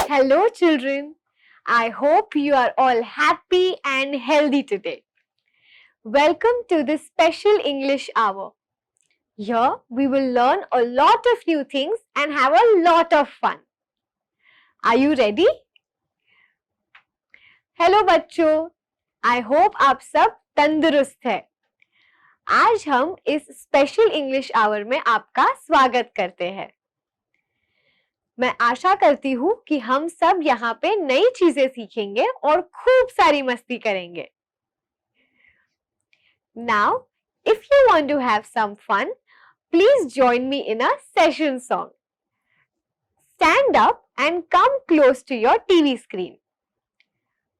Hello, children. I hope you are all happy and healthy today. Welcome to this special English hour. Here we will learn a lot of new things and have a lot of fun. Are you ready? Hello बच्चों, I hope आप सब तंदुरुस्त हैं। आज हम इस special English our में आपका स्वागत करते हैं। मैं आशा करती हूँ कि हम सब यहाँ पे नई चीजें सीखेंगे और खूब सारी मस्ती करेंगे। Now, if you want to have some fun, please join me in a session song. Stand up and come close to your TV screen.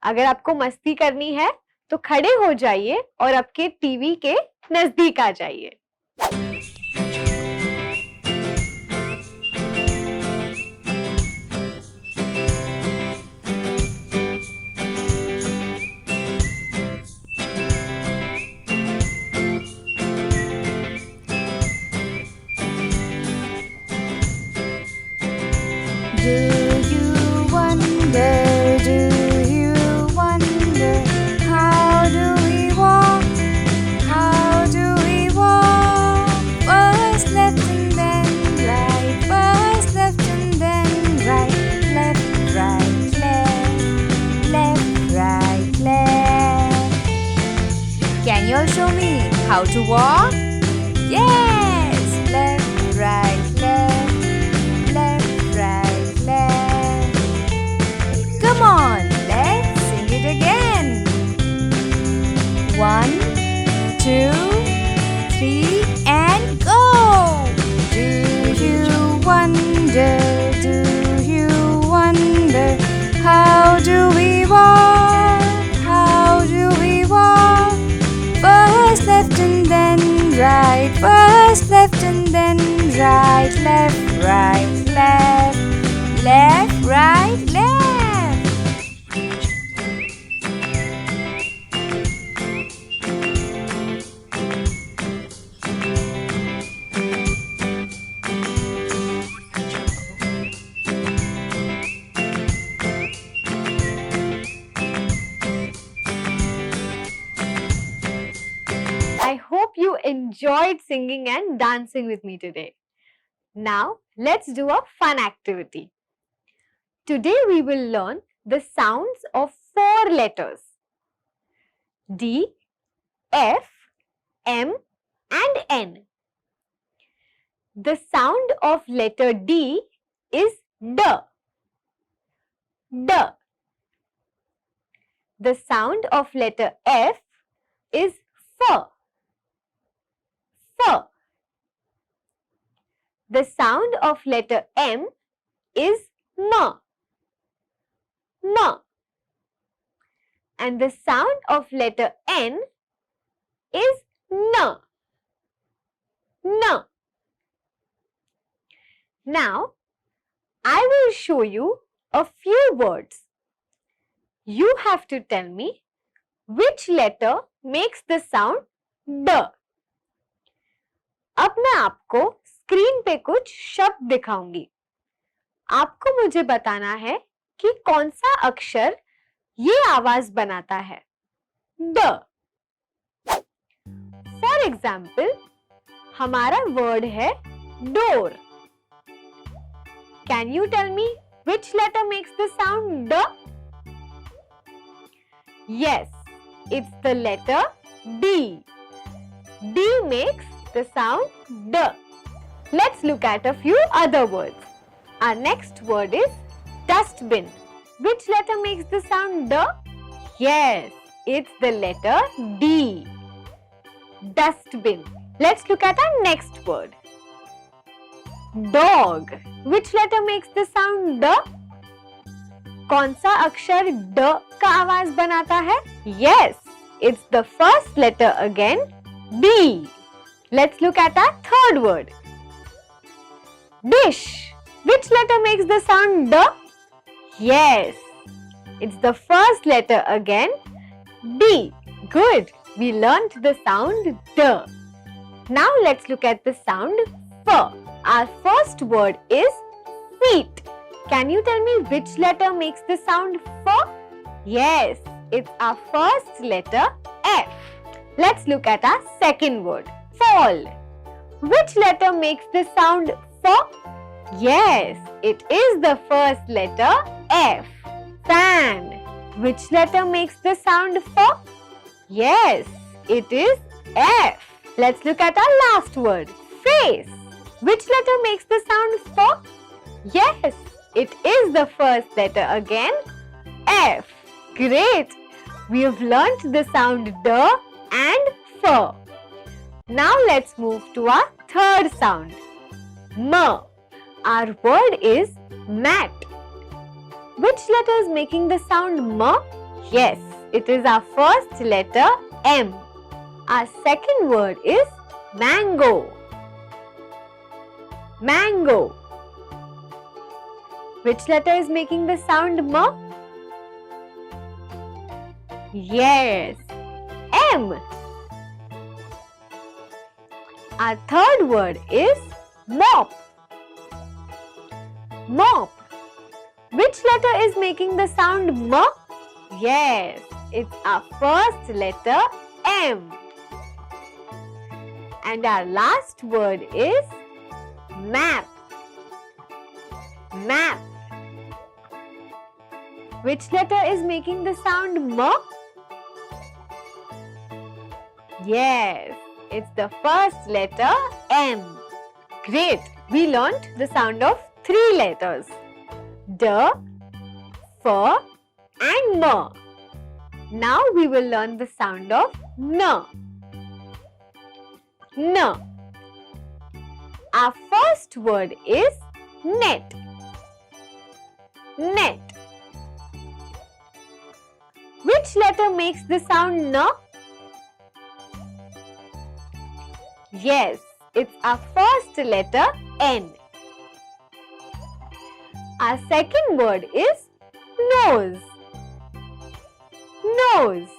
अगर आपको मस्ती करनी है तो खड़े हो जाइए और आपके टीवी के नजदीक आ जाइए। Can you all show me how to walk? Yes! Left, right, left, left, right, left. Come on, let's sing it again. 1, 2, 3, and go! Do you wonder, do you wonder, how do we walk? How do we walk? First left and then right, first left and then right, left, right, left, left, right, left. I hope you enjoyed singing and dancing with me today. Now, let's do a fun activity. Today we will learn the sounds of 4 letters: D, F, M and N. The sound of letter D is D. D. The sound of letter F is F. F. The sound of letter M is M. M. And the sound of letter N is N. N. Now, I will show you a few words. You have to tell me which letter makes the sound D. अब मैं आपको screen पे कुछ शब्द दिखाऊंगी। आपको मुझे बताना है कि कौन सा अक्षर ये आवाज बनाता है, द। फॉर एग्जाम्पल, हमारा वर्ड है door. Can you tell me which letter makes the sound ड? Yes, it's the letter D. D makes the sound D. Let's look at a few other words. Our next word is dustbin. Which letter makes the sound D? Yes, it's the letter D. Dustbin. Let's look at our next word. Dog. Which letter makes the sound D? कौन सा अक्षर ड का आवाज बनाता है? Yes, it's the first letter again, D. Let's look at our third word. Dish. Which letter makes the sound D? Yes, it's the first letter again, D. Good. We learnt the sound D. Now let's look at the sound F. Our first word is feet. Can you tell me which letter makes the sound F? Yes, it's our first letter F. Let's look at our second word, fall. Which letter makes the sound F? Yes, it is the first letter F. Fan. Which letter makes the sound F? Yes, it is F. Let's look at our last word, face. Which letter makes the sound F? Yes, it is the first letter again, F. Great! We have learnt the sound D and F. Now let's move to our third sound, M. Our word is mat. Which letter is making the sound M? Yes, it is our first letter M. Our second word is mango. Mango. Which letter is making the sound M? Yes, M. Our third word is mop. Mop. Which letter is making the sound M? Yes, it's our first letter M. And our last word is map. Map. Which letter is making the sound M? Yes, it's the first letter M. Great! We learnt the sound of 3 letters, D, F and M. Now we will learn the sound of N. N. Our first word is net. Net. Which letter makes the sound N? Yes, it's our first letter N. Our second word is nose. Nose.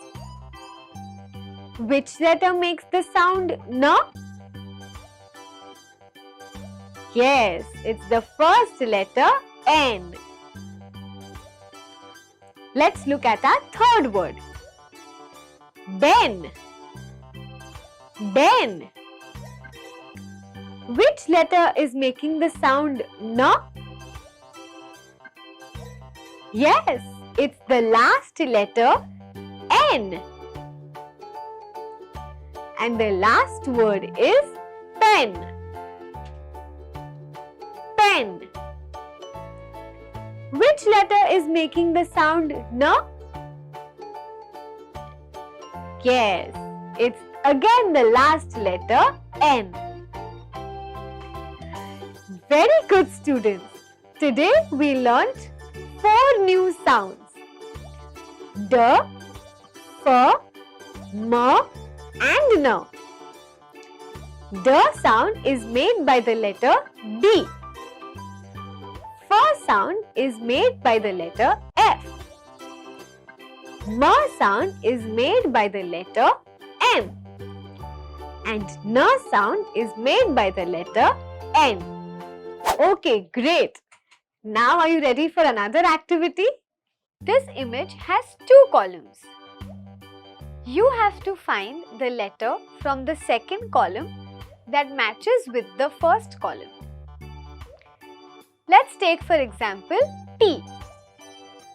Which letter makes the sound N? Yes, it's the first letter N. Let's look at our third word, den. Den. Which letter is making the sound N? Yes, it's the last letter N. And the last word is pen. Pen. Which letter is making the sound N? Yes, it's again the last letter N. Very good, students. Today we learnt 4 new sounds. D, F, M and N. D sound is made by the letter D. F sound is made by the letter F. M sound is made by the letter M. And N sound is made by the letter N. Okay, great. Now are you ready for another activity? This image has 2 columns. You have to find the letter from the second column that matches with the first column. Let's take for example T.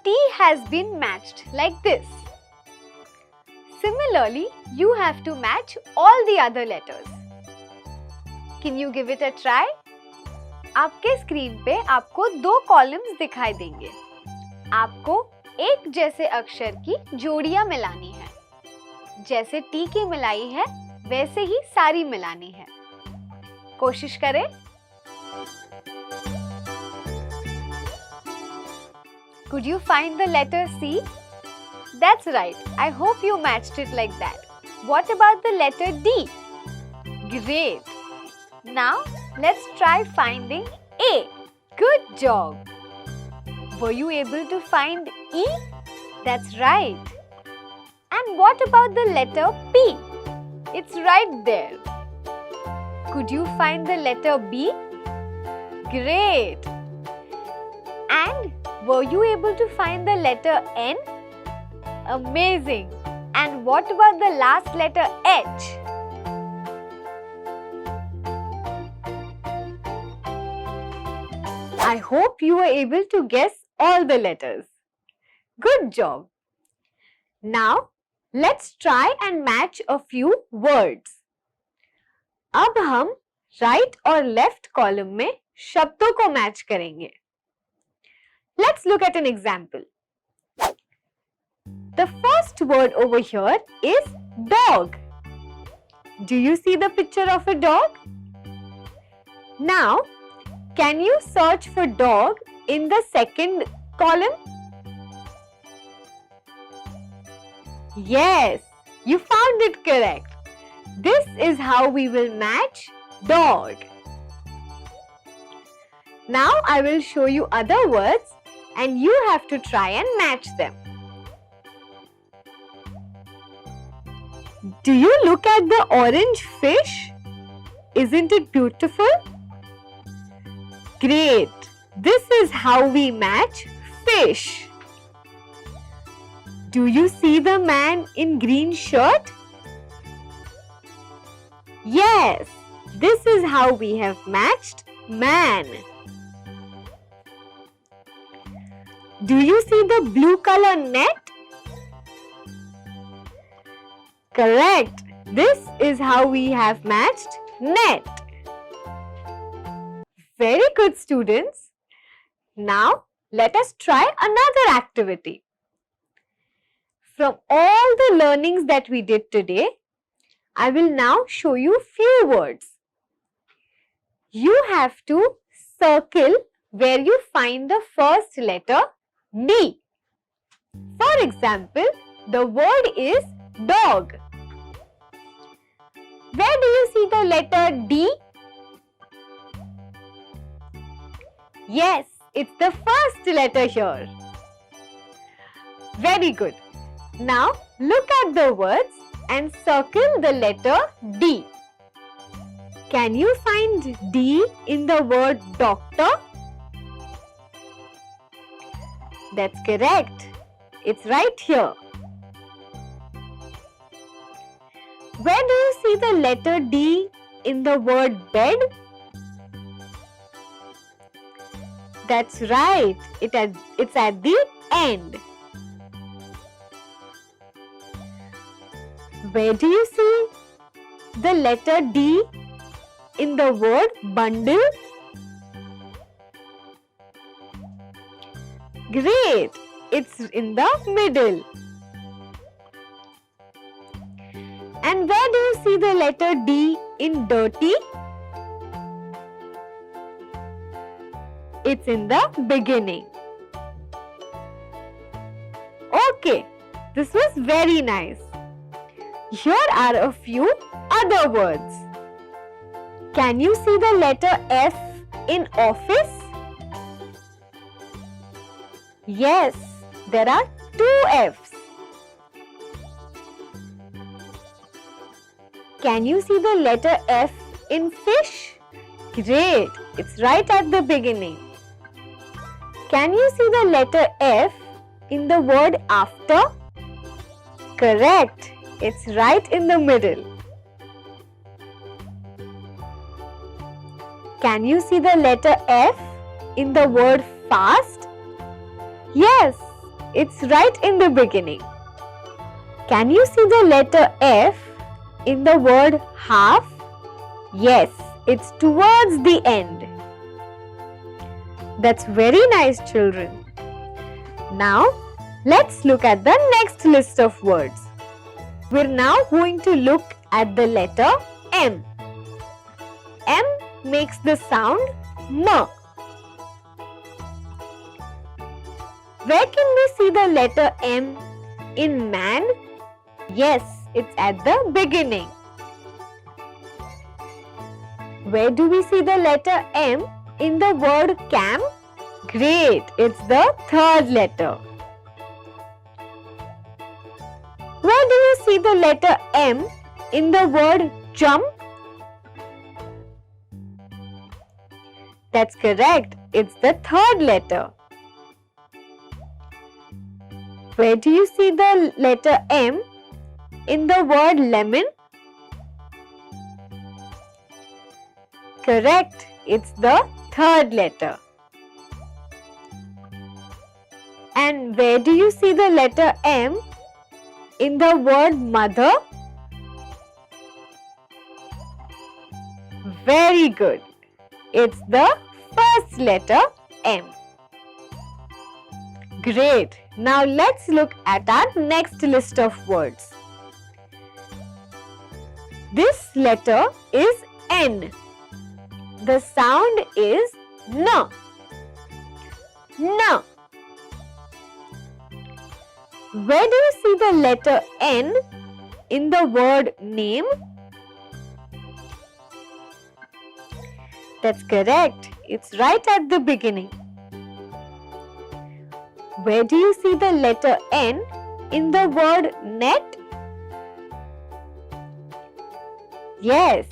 T has been matched like this. Similarly, you have to match all the other letters. Can you give it a try? आपके screen पे आपको 2 columns दिखाई देंगे। आपको एक जैसे अक्षर की जोड़ियां मिलानी है। जैसे टी की मिलाई है, वैसे ही सारी मिलानी है। कोशिश करें। Could you find the letter C? That's right. I hope you matched it like that. What about the letter D? Great. Now, let's try finding A. Good job. Were you able to find E? That's right. And what about the letter P? It's right there. Could you find the letter B? Great. And were you able to find the letter N? Amazing. And what about the last letter H? I hope you were able to guess all the letters. Good job. Now, let's try and match a few words. अब हम right और left column में शब्दों को match करेंगे. Let's look at an example. The first word over here is dog. Do you see the picture of a dog? Now, can you search for dog in the second column? Yes, you found it correct. This is how we will match dog. Now I will show you other words and you have to try and match them. Do you look at the orange fish? Isn't it beautiful? Great! This is how we match fish. Do you see the man in green shirt? Yes, this is how we have matched man. Do you see the blue color net? Correct. This is how we have matched net. Very good, students. Now, let us try another activity. From all the learnings that we did today, I will now show you few words. You have to circle where you find the first letter D. For example, the word is dog. Where do you see the letter D? Yes, it's the first letter here. Very good. Now, look at the words and circle the letter D. Can you find D in the word doctor? That's correct. It's right here. Where do you see the letter D in the word bed? That's right. It's at the end. Where do you see the letter D in the word bundle? Great! It's in the middle. And where do you see the letter D in dirty? It's in the beginning. Okay, this was very nice. Here are a few other words. Can you see the letter F in office? Yes, there are 2 F's. Can you see the letter F in fish? Great, it's right at the beginning. Can you see the letter F in the word after? Correct, it's right in the middle. Can you see the letter F in the word fast? Yes, it's right in the beginning. Can you see the letter F in the word half? Yes, it's towards the end. That's very nice, children. Now, let's look at the next list of words. We're now going to look at the letter M. M makes the sound M. Where can we see the letter M in man? Yes, it's at the beginning. Where do we see the letter M in the word camp? Great, it's the third letter. Where do you see the letter M in the word jump? That's correct, it's the third letter. Where do you see the letter M in the word lemon? Correct, it's the third letter. And where do you see the letter M in the word mother? Very good. It's the first letter M. Great. Now let's look at our next list of words. This letter is N. The sound is N. N. Where do you see the letter N in the word name? That's correct. It's right at the beginning. Where do you see the letter N in the word net? Yes,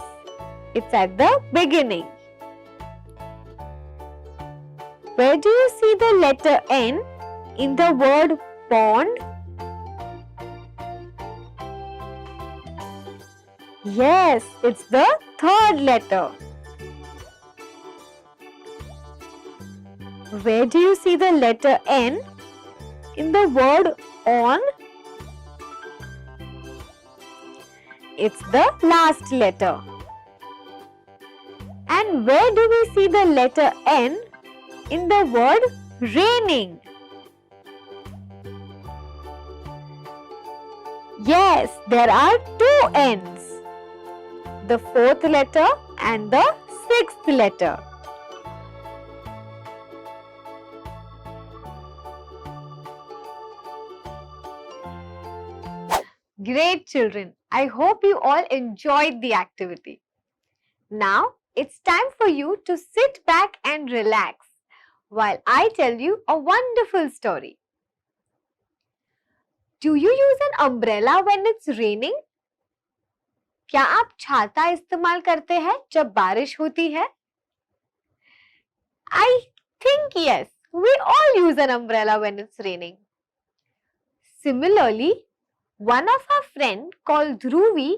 it's at the beginning. Where do you see the letter N in the word pond? Yes, it's the third letter. Where do you see the letter N in the word on? It's the last letter. And where do we see the letter N in the word raining? Yes, there are two N's. The fourth letter and the sixth letter. Great, children. I hope you all enjoyed the activity. Now, it's time for you to sit back and relax while I tell you a wonderful story. Do you use an umbrella when it's raining? क्या आप छाता इस्तेमाल करते हैं जब बारिश होती है? I think yes, we all use an umbrella when it's raining. Similarly, one of our friend called Dhruvi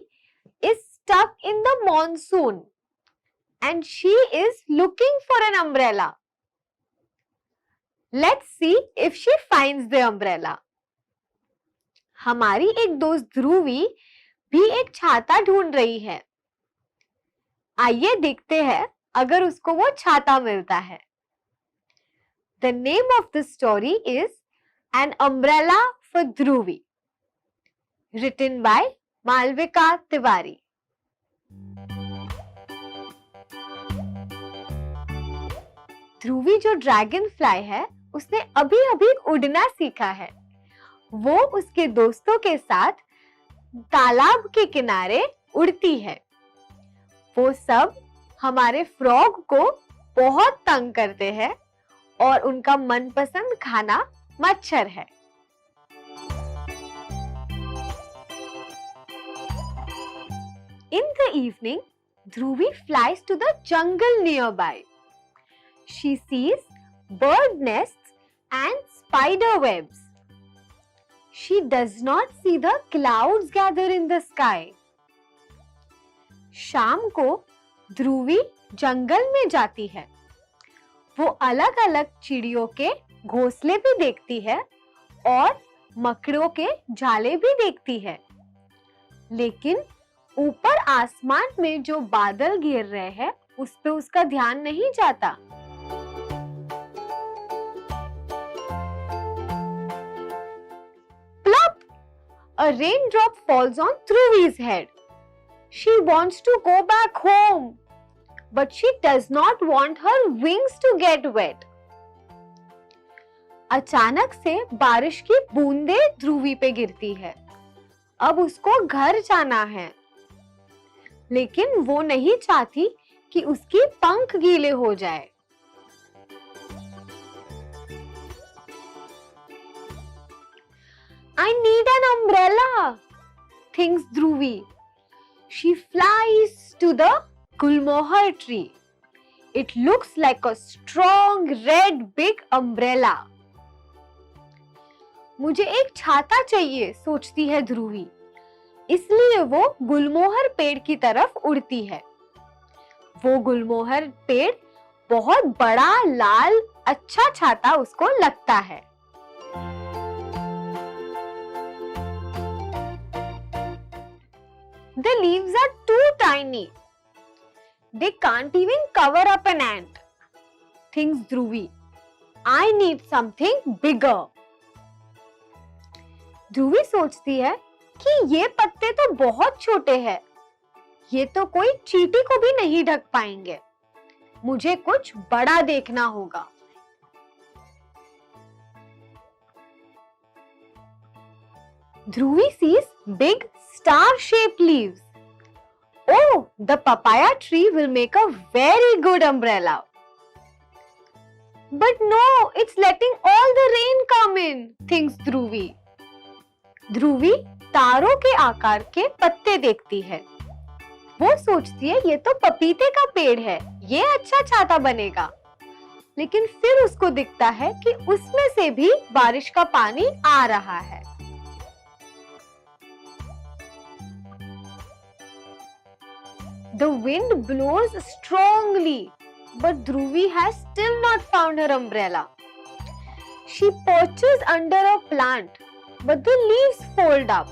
is stuck in the monsoon and she is looking for an umbrella. Let's see if she finds the umbrella. हमारी एक दोस्त ध्रुवी भी एक छाता ढूंढ रही है. आइए देखते हैं अगर उसको वो छाता मिलता है. The name of the story is An Umbrella for Dhruvi, written by Malvika Tiwari. ध्रुवी जो ड्रैगन फ्लाई है उसने अभी अभी उड़ना सीखा है. वो उसके दोस्तों के साथ तालाब के किनारे उड़ती है. वो सब हमारे फ्रॉग को बहुत तंग करते हैं और उनका मनपसंद खाना मच्छर है. In the evening, Dhruvi flies to the jungle nearby. She sees bird nests and spider webs. She does not see the clouds gather in the sky. शाम को ध्रुवी जंगल में जाती है. वो अलग अलग चिड़ियों के घोंसले भी देखती है और मकड़ों के जाले भी देखती है. लेकिन ऊपर आसमान में जो बादल घेर रहे हैं उस पे उसका ध्यान नहीं जाता. A raindrop falls on Dhruvi's head. She wants to go back home, but she does not want her wings to get wet. अचानक से बारिश की बूंदें ध्रुवी पे गिरती है। अब उसको घर जाना है, लेकिन वो नहीं चाहती कि उसकी पंख गीले हो जाए। I need an umbrella, thinks Dhruvi. She flies to the gulmohar tree. It looks like a strong red big umbrella. मुझे एक छाता चाहिए, सोचती है ध्रुवी। इसलिए वो गुलमोहर पेड़ की तरफ उड़ती है। वो गुलमोहर पेड़ बहुत बड़ा, लाल, अच्छा छाता उसको लगता है। The leaves are too tiny. They can't even cover up an ant, thinks Dhruvi. I need something bigger. ध्रुवी सोचती है कि ये पत्ते तो बहुत छोटे हैं, ये तो कोई चींटी को भी नहीं ढक पाएंगे। मुझे कुछ बड़ा देखना होगा। ध्रुवी sees big star-shaped leaves. Oh, the papaya tree will make a very good umbrella. But no, it's letting all the rain come in, thinks Dhruvi. ध्रुवी तारों के आकार के पत्ते देखती है। वो सोचती है ये तो पपीते का पेड़ है, ये अच्छा छाता बनेगा। लेकिन फिर उसको दिखता है कि उसमें से भी बारिश का पानी आ रहा है। The wind blows strongly, but Dhruvi has still not found her umbrella. She perches under a plant, but the leaves fold up.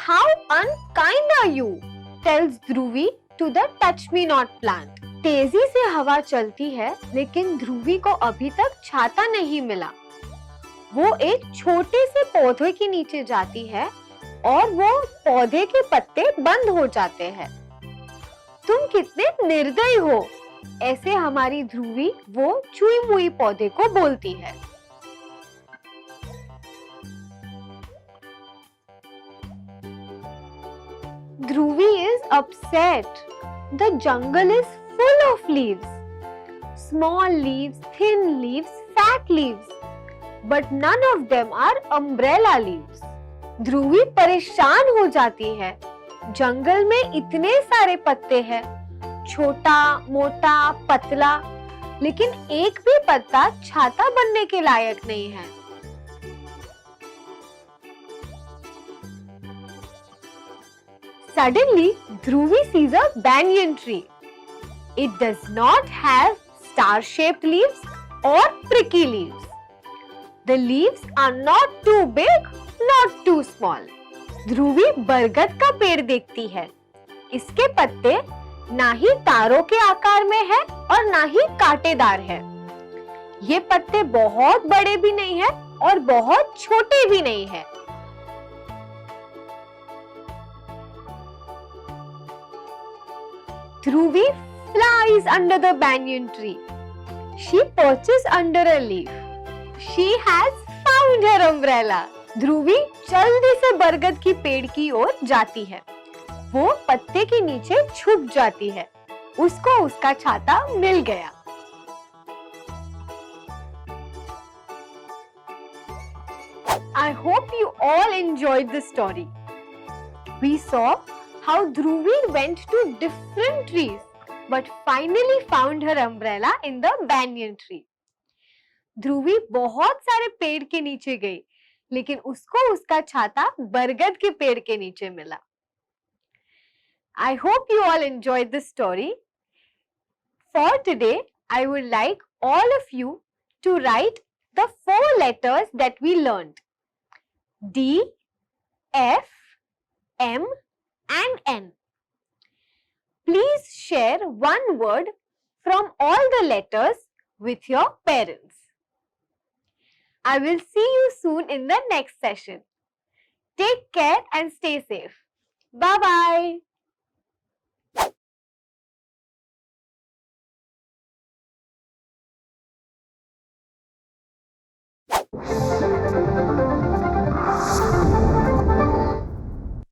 How unkind are you? Tells Dhruvi to the touch-me-not plant. तेजी से हवा चलती है, लेकिन ध्रुवी को अभी तक छाता नहीं मिला। वो एक छोटे से पौधे के नीचे जाती है और वो पौधे के पत्ते बंद हो जाते हैं। तुम कितने निर्दयी हो, ऐसे हमारी ध्रुवी वो छुई मुई पौधे को बोलती है। Dhruvi is upset. The jungle is full of leaves. Small leaves, thin leaves, fat leaves. But none of them are umbrella leaves. ध्रुवी परेशान हो जाती है। जंगल में इतने सारे पत्ते हैं, छोटा, मोटा, पतला, लेकिन एक भी पत्ता छाता बनने के लायक नहीं है। Suddenly, Dhruvi sees a banyan tree. It does not have star-shaped leaves or pricky leaves. The leaves are not too big, not too small. ध्रुवी बरगद का पेड़ देखती है। इसके पत्ते ना ही तारों के आकार में है और ना ही कांटेदार है। ये पत्ते बहुत बड़े भी नहीं है और बहुत छोटे भी नहीं है। Dhruvi flies under the banyan tree. She perches under a leaf. She has found her umbrella. ध्रुवी जल्दी से बरगद की पेड़ की ओर जाती है। वो पत्ते के नीचे छुप जाती है। उसको उसका छाता मिल गया। I hope you all enjoyed the story. We saw how Dhruvi went to different trees but finally found her umbrella in the banyan tree. ध्रुवी बहुत सारे पेड़ के नीचे गई, लेकिन उसको उसका छाता बरगद के पेड़ के नीचे मिला। I hope you all enjoyed this story. For today, I would like all of you to write the 4 letters that we learned: D, F, M, and N. Please share one word from all the letters with your parents. I will see you soon in the next session. Take care and stay safe. Bye bye.